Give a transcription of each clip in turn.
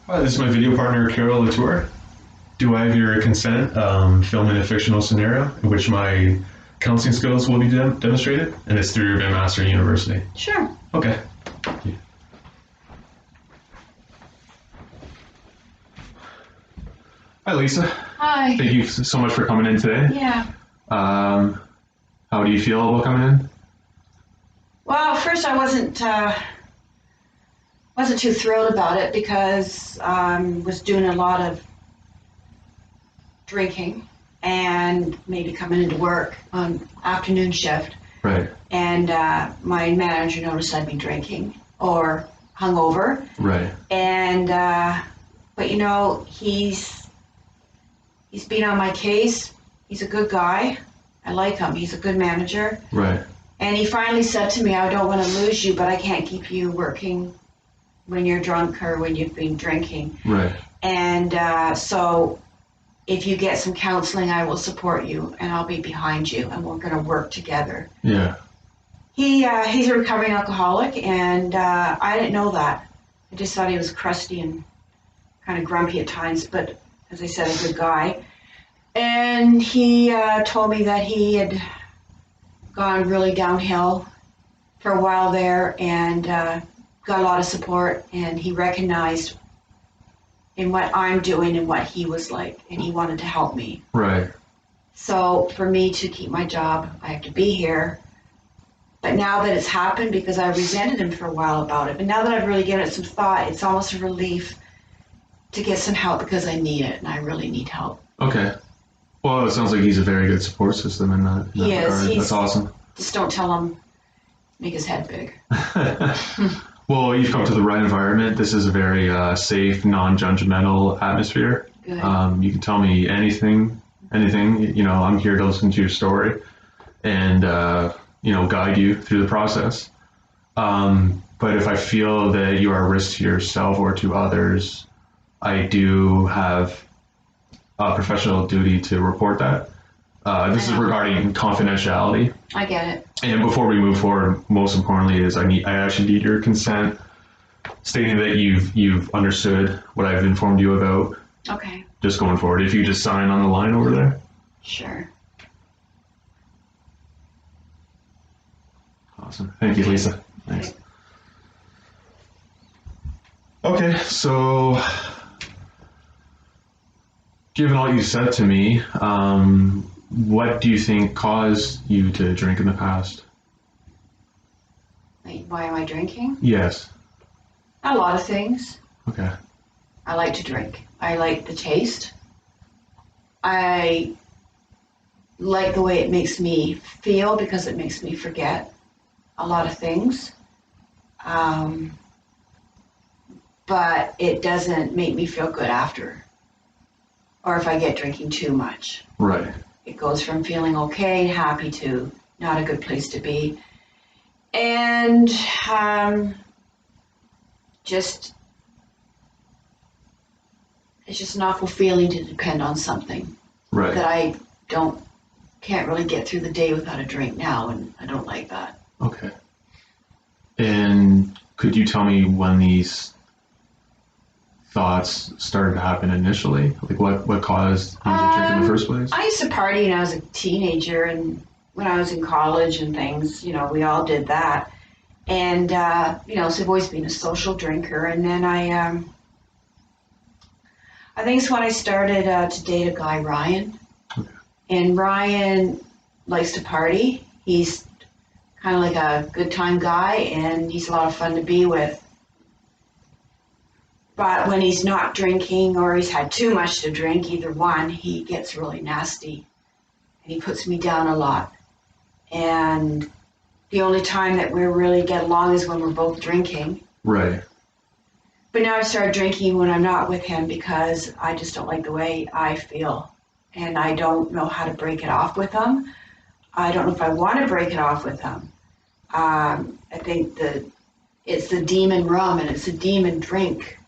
Hi, this is my video partner, Carol Latour. Do I have your consent filming a fictional scenario in which my counseling skills will be demonstrated? And it's through Van Master University. Sure. Okay. Hi, Lisa. Hi. Thank you so much for coming in today. Yeah. How do you feel about coming in? Well, first I wasn't too thrilled about it because I was doing a lot of drinking and maybe coming into work on afternoon shift. Right. And my manager noticed I'd been drinking or hungover. Right. And but he's been on my case. He's a good guy. I like him. He's a good manager. Right. And he finally said to me, I don't want to lose you, but I can't keep you working when you're drunk or when you've been drinking. Right. And so if you get some counseling, I will support you and I'll be behind you and we're going to work together. Yeah. He's a recovering alcoholic and I didn't know that. I just thought he was crusty and kind of grumpy at times, but as I said, a good guy. And he told me that he had gone really downhill for a while there and got a lot of support, and he recognized in what I'm doing and what he was like, and he wanted to help me. Right. So for me to keep my job, I have to be here. But now that it's happened, because I resented him for a while about it, but now that I've really given it some thought, it's almost a relief to get some help because I need it, and I really need help. Okay. Well, it sounds like he's a very good support system in that He is. regard. That's awesome. Just don't tell him, make his head big. Well, you've come to the right environment. This is a very safe, non-judgmental atmosphere. Good. You can tell me anything. I'm here to listen to your story and, guide you through the process. But if I feel that you are a risk to yourself or to others, I do have a professional duty to report that. This is regarding confidentiality. I get it. And before we move forward, most importantly is I actually need your consent, stating that you've understood what I've informed you about. Okay. Just going forward, if you just sign on the line over there. Sure. Awesome. Thank you, Lisa. Thanks. Okay, so given all you said to me, what do you think caused you to drink in the past? Wait, why am I drinking? Yes. A lot of things. Okay. I like to drink. I like the taste. I like the way it makes me feel because it makes me forget a lot of things. But it doesn't make me feel good after. Or if I get drinking too much. Right. It goes from feeling okay, happy to not a good place to be. And it's just an awful feeling to depend on something Right. that I can't really get through the day without a drink now, and I don't like that. Okay. And could you tell me when these thoughts started to happen initially? Like what caused you to drink in the first place? I used to party when I was a teenager and when I was in college and things, we all did that. And, so I've always been a social drinker. And then I think it's when I started to date a guy, Ryan. Okay. And Ryan likes to party. He's kind of like a good time guy and he's a lot of fun to be with. But when he's not drinking or he's had too much to drink, either one, he gets really nasty and he puts me down a lot. And the only time that we really get along is when we're both drinking. Right. But now I've started drinking when I'm not with him because I just don't like the way I feel. And I don't know how to break it off with him. I don't know if I want to break it off with him. I think that it's the demon rum and it's the demon drink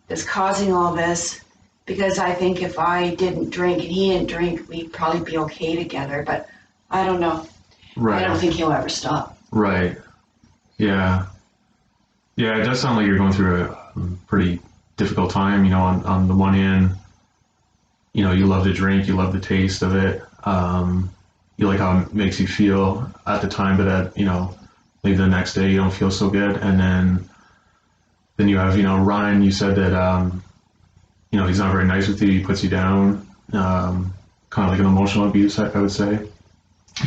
that's causing all this, because I think if I didn't drink and he didn't drink, we'd probably be okay together, but I don't know. Right. I don't think he'll ever stop. Right. Yeah. Yeah, it does sound like you're going through a pretty difficult time. You know, on the one hand, you know, you love to drink, you love the taste of it. You like how it makes you feel at the time, but you know, maybe the next day you don't feel so good. And then you have, you know, Ryan. You said that you know, he's not very nice with you. He puts you down. Kind of like an emotional abuse, I would say.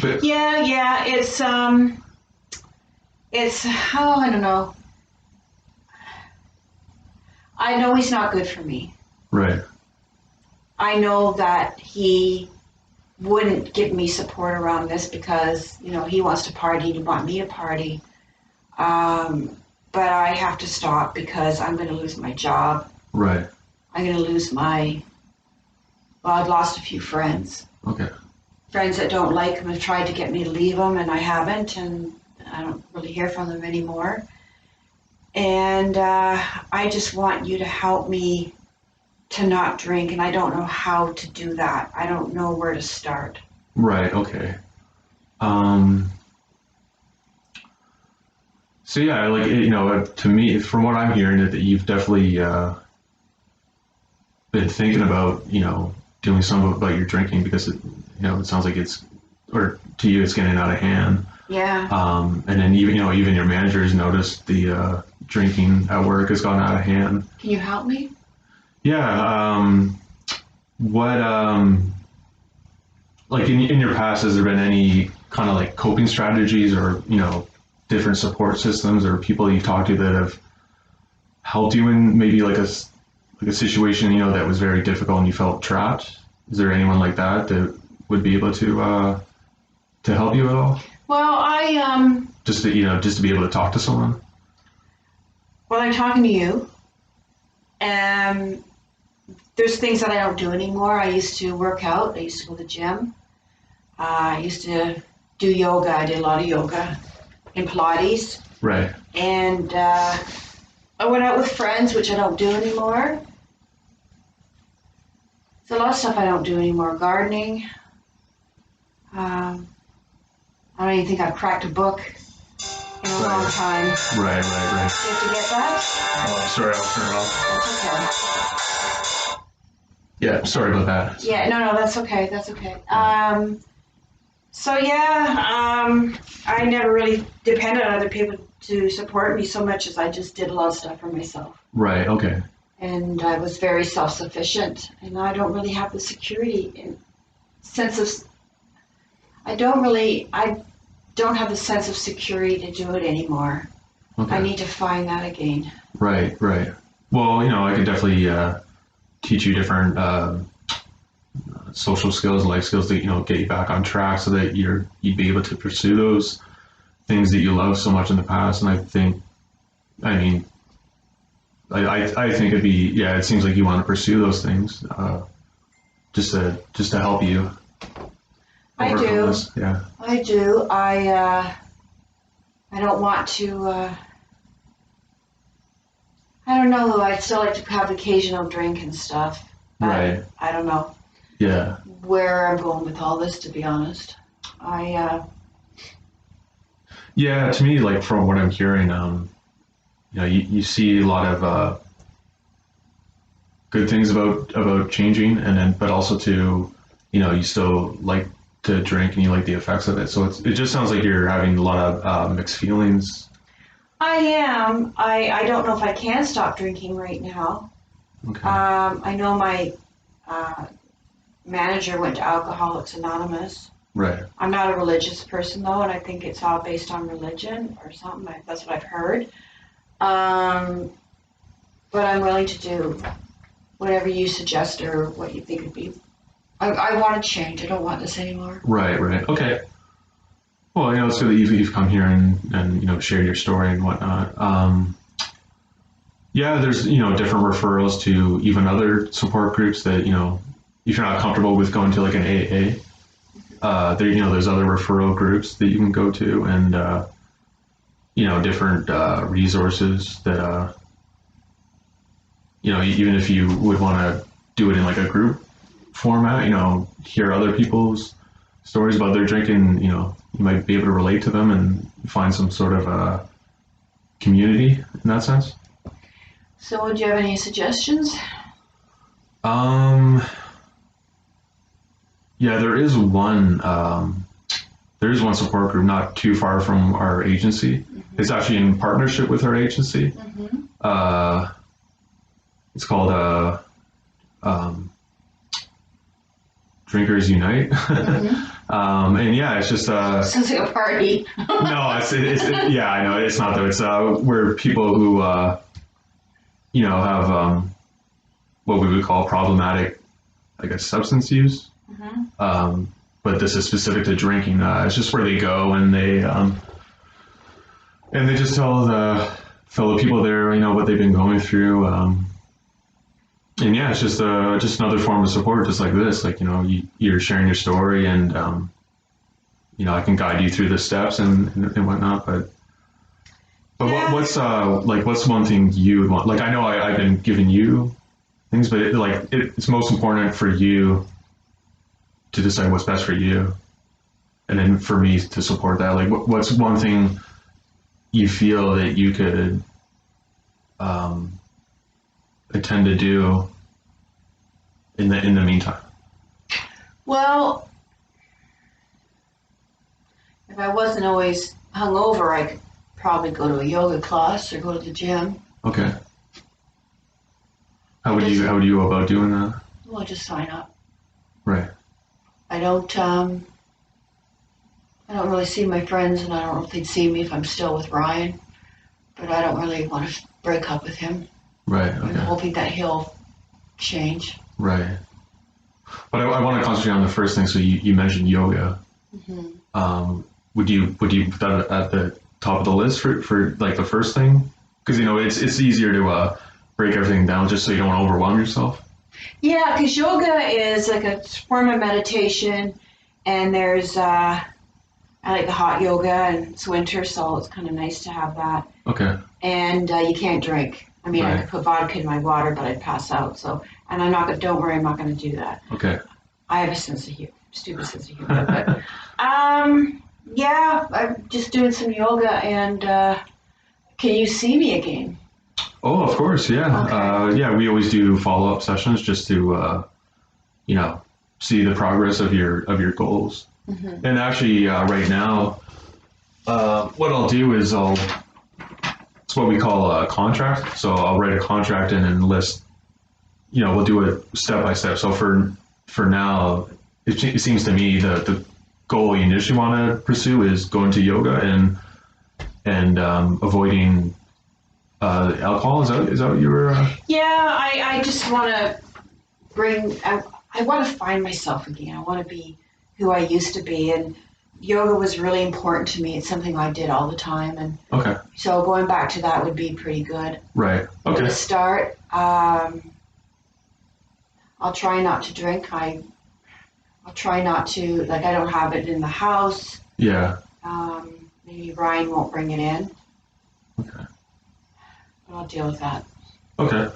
But Yeah, it's oh, I don't know. I know he's not good for me. right, I know that he wouldn't give me support around this because, you know, he wants to party, he wants me to party. But I have to stop because I'm going to lose my job. right, I'm going to lose well, I've lost a few friends. okay, Friends that don't like him have tried to get me to leave him, and I haven't, and I don't really hear from them anymore. And I just want you to help me to not drink, and I don't know how to do that. I don't know where to start. right, okay. So yeah, like you know, to me, from what I'm hearing, that you've definitely been thinking about, you know, doing something about your drinking because it, you know, it sounds like it's, or to you, it's getting out of hand. Yeah. And then even, you know, even your managers noticed the drinking at work has gone out of hand. Can you help me? Yeah. What like in your past, has there been any kind of like coping strategies or, you know, different support systems or people you've talked to that have helped you in maybe like a situation, you know, that was very difficult and you felt trapped? Is there anyone like that that would be able to help you at all? Well, Just to, you know, just to be able to talk to someone? well, I'm talking to you. There's things that I don't do anymore. I used to work out. I used to go to the gym. I used to do yoga. I did a lot of yoga and Pilates. Right. And I went out with friends, which I don't do anymore. There's a lot of stuff I don't do anymore. Gardening. I don't even think I've cracked a book in a long time. Right. You have to get that? Oh, I'm sorry, I'll turn it off. That's okay. Yeah, sorry about that. Yeah, no, that's okay. That's okay. So yeah, I never really depended on other people to support me so much as I just did a lot of stuff for myself. Right, okay. And I was very self-sufficient, and I don't really have the security and sense of. I don't have the sense of security to do it anymore. Okay. I need to find that again. Right. Well, you know, I could definitely teach you different social skills, life skills that, you know, get you back on track so that you'd be able to pursue those things that you loved so much in the past. And I think, I mean, I think it'd be, yeah, it seems like you want to pursue those things just to help you I overcome do. this. Yeah. I do. I don't want to. I don't know. I'd still like to have occasional drink and stuff. But Right. I don't know Yeah. where I'm going with all this, to be honest. Yeah, to me, like from what I'm hearing, you know, you see a lot of good things about changing, and then but also to, you know, you still like to drink and you like the effects of it. So it just sounds like you're having a lot of mixed feelings. I am. I don't know if I can stop drinking right now. Okay. I know my manager went to Alcoholics Anonymous. Right. I'm not a religious person though, and I think it's all based on religion or something. That's what I've heard. But I'm willing to do whatever you suggest or what you think would be. I want to change. I don't want this anymore. Right. Okay. Well, you know, it's good that you've come here and you know, shared your story and whatnot. Yeah, there's, you know, different referrals to even other support groups that, you know, if you're not comfortable with going to like an AA, there, you know, there's other referral groups that you can go to, and you know, different resources that you know, even if you would want to do it in like a group format, you know, hear other people's stories about their drinking, you know, you might be able to relate to them and find some sort of community in that sense. So, do you have any suggestions? Um, yeah, there is one support group not too far from our agency. It's actually in partnership with our agency. Mm-hmm. It's called um, Drinkers Unite. And yeah, it's just Sounds like a party. no, yeah, I know it's not though. It's where people who have what we would call problematic, I guess, substance use. But this is specific to drinking. It's just where they go and they just tell the fellow people there, what they've been going through. And yeah, it's just another form of support, just like this. Like you're sharing your story, and I can guide you through the steps and whatnot. But Yeah. what's one thing you would want? Like I know I've been giving you things, but it's most important for you to decide what's best for you, and then for me to support that. Like what's one thing you feel that you could intend to do in the meantime? Well, if I wasn't always hungover, I could probably go to a yoga class or go to the gym. Okay. How would you go about doing that? Well, just sign up. Right. I don't really see my friends, and I don't know if they'd see me if I'm still with Ryan. But I don't really want to break up with him. Right. I'm Okay. hoping that he'll change. Right. But I want to concentrate on the first thing. So you mentioned yoga. Would you put that at the top of the list for like the first thing? Because it's easier to break everything down just so you don't overwhelm yourself. Yeah, because yoga is like a form of meditation, and there's I like the hot yoga, and it's winter, so it's kind of nice to have that. Okay. And you can't drink. I mean, I Right. could put vodka in my water, but I'd pass out. So, and I'm not gonna. Don't worry, I'm not gonna do that. Okay. I have a sense of humor, stupid sense of humor. But yeah, I'm just doing some yoga, and can you see me again? Oh, of course. Yeah. Okay. Yeah. We always do follow-up sessions just to see the progress of your goals. And actually, right now, what I'll do is it's what we call a contract. So I'll write a contract and then list. We'll do it step by step. So for now, it seems to me the goal you initially want to pursue is going to yoga and avoiding alcohol. Is that what you were? Yeah, I just want to I want to find myself again. I want to be who I used to be, and yoga was really important to me. It's something I did all the time, and Okay. so going back to that would be pretty good. Right. For the Okay. start, I'll try not to drink. I'll try not to, like, I don't have it in the house. Yeah. Maybe Ryan won't bring it in, Okay. but I'll deal with that. Okay.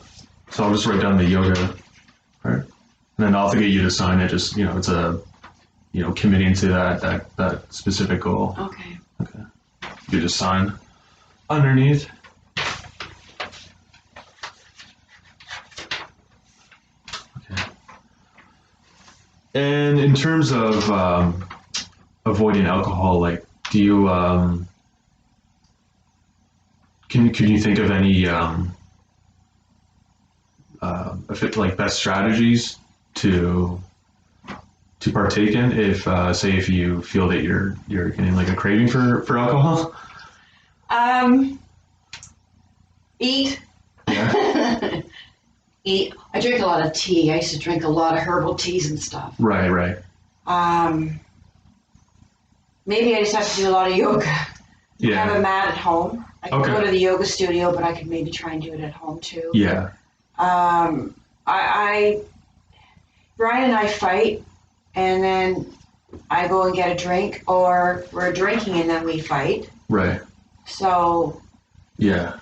So I'll just write down the yoga, right? And then I'll have to get you to sign it. Just it's a committing to that specific goal. Okay. Okay. You just sign underneath. Okay. And in terms of avoiding alcohol, like, do you can you think of any best strategies to partake in if say if you feel that you're getting like a craving for alcohol? Eat. Yeah. Eat. I drink a lot of tea. I used to drink a lot of herbal teas and stuff. Right. Maybe I just have to do a lot of yoga. I have a Yeah. mat at home. I can Okay. go to the yoga studio, but I could maybe try and do it at home too. Yeah. Brian and I fight, and then I go and get a drink, or we're drinking and then we fight. Right. So Yeah.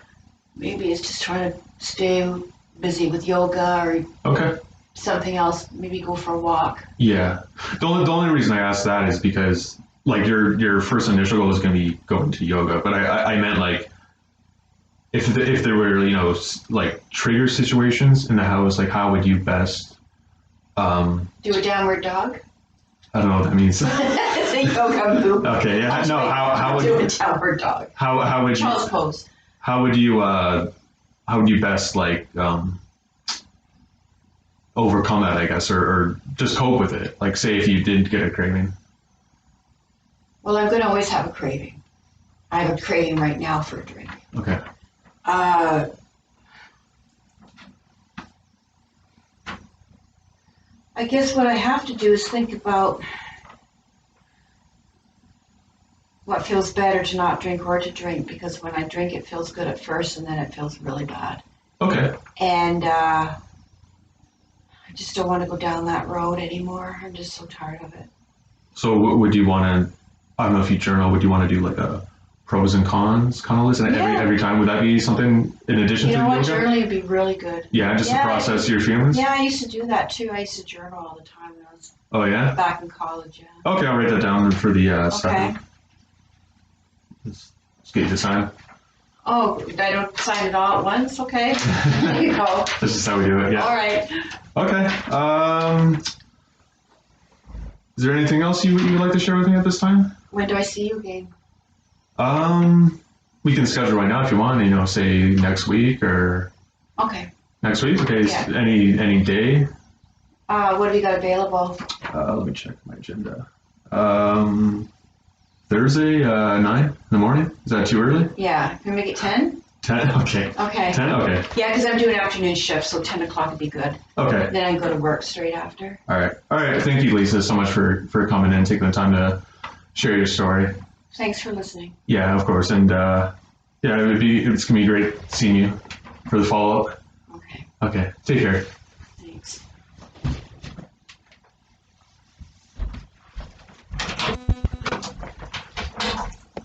maybe it's just trying to stay busy with yoga or Okay. something else. Maybe go for a walk. Yeah. The only reason I asked that is because like your first initial goal is going to be going to yoga, but I meant like if there were, like trigger situations in the house, like how would you best, Do a downward dog. I don't know what that means. It's a yoga move. Okay, yeah, no, how Do a would, downward dog. how would you, Child's pose. how would you, how would you best like, overcome that, I guess, or just cope with it? Like say if you did get a craving. Well, I'm going to always have a craving. I have a craving right now for a drink. Okay. Uh, I guess what I have to do is think about what feels better, to not drink or to drink, because when I drink it feels good at first and then it feels really bad. Okay. And I just don't want to go down that road anymore. I'm just so tired of it. So would you want to, I don't know if you journal, would you want to do like a pros and cons kind of list? And Yeah. every time, would that be something in addition You to know what? yoga? Journaling would be really good. Yeah, just Yeah. to process your feelings? Yeah, I used to do that too. I used to journal all the time when I was Oh, yeah? back in college. Yeah. Okay, I'll write that down for the Okay. second. Let's get you to sign. Oh, I don't sign it all at once? Okay. There you go. This is how we do it, yeah. All right. Okay. Is there anything else you would like to share with me at this time? When do I see you again? We can schedule right now if you want, say next week or Okay. next week. Okay, Yeah. Any day. What have you got available? Let me check my agenda. Thursday, 9 in the morning. Is that too early? Yeah. Can we make it 10? 10? Okay. Okay. 10? Okay. Yeah, because I'm doing afternoon shift, so 10 o'clock would be good. Okay. Then I can go to work straight after. All right. All right. Thank you, Lisa, so much for coming in, taking the time to share your story. Thanks for listening. Yeah, of course. And yeah, it's gonna be great seeing you for the follow up. Okay. Okay. Take care.